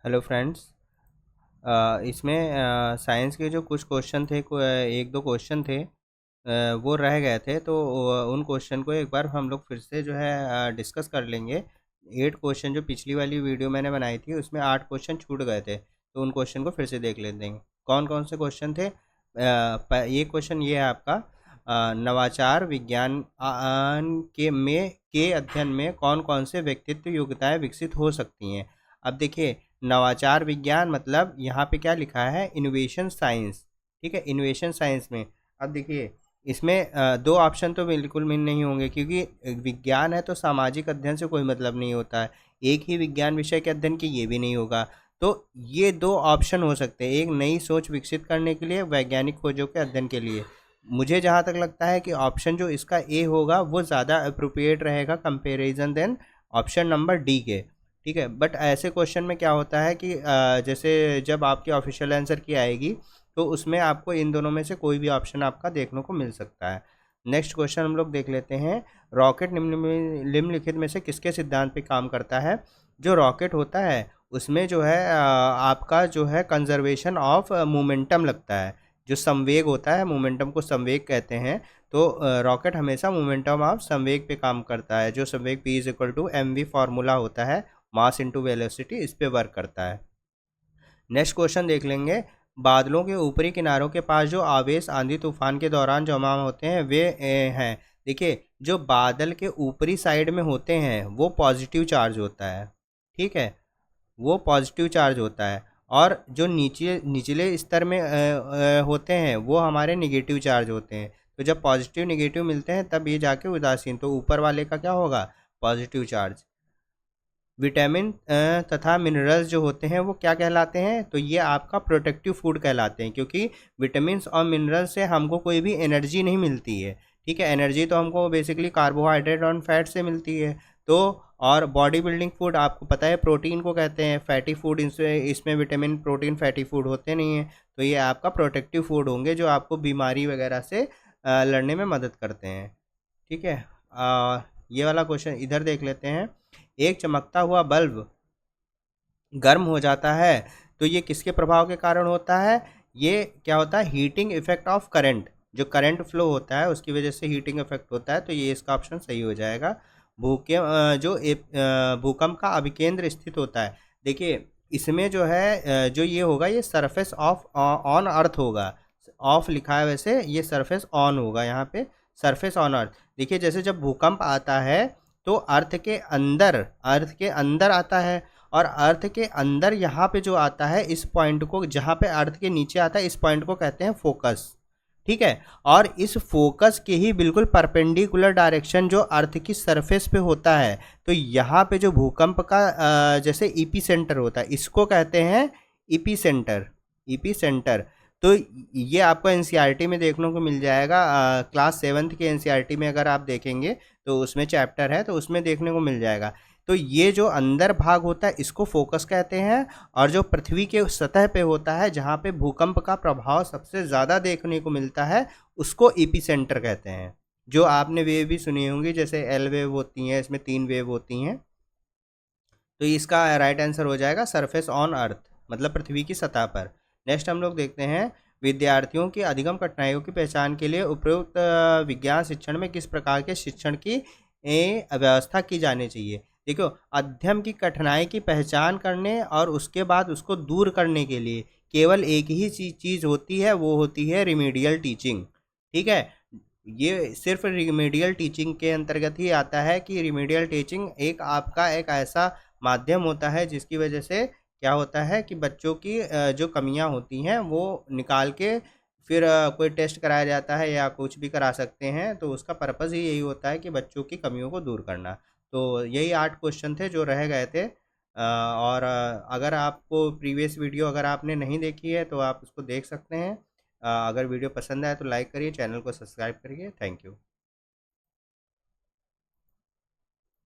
Hello friends. इसमें science के जो कुछ क्वेश्चन थे, एक दो क्वेश्चन थे, वो रह गए थे। तो उन क्वेश्चन को एक बार हम लोग फिर से जो है डिस्कस कर लेंगे। 8 क्वेश्चन जो पिछली वाली वीडियो मैंने बनाई थी उसमें 8 क्वेश्चन छूट गए थे, तो उन क्वेश्चन को फिर से देख लेते हैं। कौन कौन से क्वेश्चन थे? ये क्वेश्चन ये है आपका, नवाचार विज्ञान के अध्ययन में कौन कौन से व्यक्तित्व योग्यताएं विकसित हो सकती हैं। अब देखिए, नवाचार विज्ञान मतलब यहाँ पे क्या लिखा है, इनोवेशन साइंस। ठीक है, इनोवेशन साइंस में अब देखिए, इसमें दो ऑप्शन तो बिल्कुल मिल नहीं होंगे, क्योंकि विज्ञान है तो सामाजिक अध्ययन से कोई मतलब नहीं होता है। एक ही विज्ञान विषय के अध्ययन की ये भी नहीं होगा। तो ये दो ऑप्शन हो सकते हैं, एक नई सोच विकसित करने के लिए, वैज्ञानिक खोजों के अध्ययन के लिए। मुझे जहाँ तक लगता है कि ऑप्शन जो इसका ए होगा वो ज़्यादा अप्रोप्रिएट रहेगा comparison than option number D के। ठीक है, बट ऐसे क्वेश्चन में क्या होता है कि जैसे जब आपकी ऑफिशियल आंसर की आएगी तो उसमें आपको इन दोनों में से कोई भी ऑप्शन आपका देखने को मिल सकता है। नेक्स्ट क्वेश्चन हम लोग देख लेते हैं। रॉकेट निम्नलिखित में से किसके सिद्धांत पे काम करता है? जो रॉकेट होता है उसमें जो है आपका जो है कंजर्वेशन ऑफ मोमेंटम लगता है। जो संवेग होता है, मोमेंटम को संवेग कहते हैं। तो रॉकेट हमेशा मोमेंटम ऑफ संवेग पे काम करता है, जो संवेग p is equal to mv formula होता है, मास इनटू वेलोसिटी, इस पे वर्क करता है। नेक्स्ट क्वेश्चन देख लेंगे। बादलों के ऊपरी किनारों के पास जो आवेश आंधी तूफान के दौरान जमा होते हैं वे हैं। देखिए, जो बादल के ऊपरी साइड में होते हैं वो पॉजिटिव चार्ज होता है। ठीक है, वो पॉजिटिव चार्ज होता है। और जो निचले स्तर में होते हैं वो हमारे निगेटिव चार्ज होते हैं। तो जब पॉजिटिव निगेटिव मिलते हैं तब ये जाके उदासीन, तो ऊपर वाले का क्या होगा, पॉजिटिव चार्ज। विटामिन तथा मिनरल्स जो होते हैं वो क्या कहलाते हैं? तो ये आपका प्रोटेक्टिव फूड कहलाते हैं, क्योंकि विटामिन और मिनरल्स से हमको कोई भी एनर्जी नहीं मिलती है। ठीक है, एनर्जी तो हमको बेसिकली कार्बोहाइड्रेट और फैट से मिलती है। तो और बॉडी बिल्डिंग फूड आपको पता है प्रोटीन को कहते हैं। फैटी फूड इसमें विटामिन प्रोटीन फैटी फूड होते नहीं हैं। तो ये आपका प्रोटेक्टिव फूड होंगे जो आपको बीमारी वगैरह से लड़ने में मदद करते हैं। ठीक है, ये वाला क्वेश्चन इधर देख लेते हैं। एक चमकता हुआ बल्ब गर्म हो जाता है तो ये किसके प्रभाव के कारण होता है? ये क्या होता है, हीटिंग इफेक्ट ऑफ करंट। जो करंट फ्लो होता है उसकी वजह से हीटिंग इफेक्ट होता है, तो ये इसका ऑप्शन सही हो जाएगा। भूकंप का अभिकेंद्र स्थित होता है। देखिए, इसमें जो है जो ये होगा ये सरफेस ऑफ ऑन अर्थ होगा। ऑफ लिखा है, वैसे ये सरफेस ऑन होगा यहाँ पे, सरफेस ऑन अर्थ। देखिए, जैसे जब भूकंप आता है तो अर्थ के अंदर आता है, और अर्थ के अंदर यहाँ पे जो आता है, इस पॉइंट को, जहाँ पे अर्थ के नीचे आता है, इस पॉइंट को कहते हैं फोकस। ठीक है, और इस फोकस के ही बिल्कुल परपेंडिकुलर डायरेक्शन जो अर्थ की सरफेस पे होता है, तो यहाँ पे जो भूकंप का जैसे ईपी सेंटर होता है, इसको कहते हैं ईपी सेंटर। ईपी सेंटर, तो ये आपको एनसीईआरटी में देखने को मिल जाएगा। क्लास 7th के एनसीईआरटी में अगर आप देखेंगे तो उसमें चैप्टर है, तो उसमें देखने को मिल जाएगा। तो ये जो अंदर भाग होता है इसको फोकस कहते हैं, और जो पृथ्वी के सतह पे होता है जहाँ पे भूकंप का प्रभाव सबसे ज़्यादा देखने को मिलता है उसको एपी सेंटर कहते हैं। जो आपने वेव भी सुनी होंगी, जैसे एल वेव होती हैं, इसमें 3 वेव होती हैं। तो इसका राइट आंसर हो जाएगा सरफेस ऑन अर्थ, मतलब पृथ्वी की सतह पर। नेक्स्ट हम लोग देखते हैं, विद्यार्थियों की अधिगम कठिनाइयों की पहचान के लिए उपयुक्त विज्ञान शिक्षण में किस प्रकार के शिक्षण की व्यवस्था की जानी चाहिए। देखो, अध्ययन की कठिनाई की पहचान करने और उसके बाद उसको दूर करने के लिए केवल एक ही चीज़ होती है, वो होती है रिमीडियल टीचिंग। ठीक है, ये सिर्फ रिमीडियल टीचिंग के अंतर्गत ही आता है कि रिमीडियल टीचिंग एक आपका एक ऐसा माध्यम होता है जिसकी वजह से क्या होता है कि बच्चों की जो कमियां होती हैं वो निकाल के फिर कोई टेस्ट कराया जाता है या कुछ भी करा सकते हैं। तो उसका पर्पज़ ही यही होता है कि बच्चों की कमियों को दूर करना। तो यही 8 क्वेश्चन थे जो रह गए थे। और अगर आपको प्रीवियस वीडियो अगर आपने नहीं देखी है तो आप उसको देख सकते हैं। अगर वीडियो पसंद आए तो लाइक करिए, चैनल को सब्सक्राइब करिए। Thank you.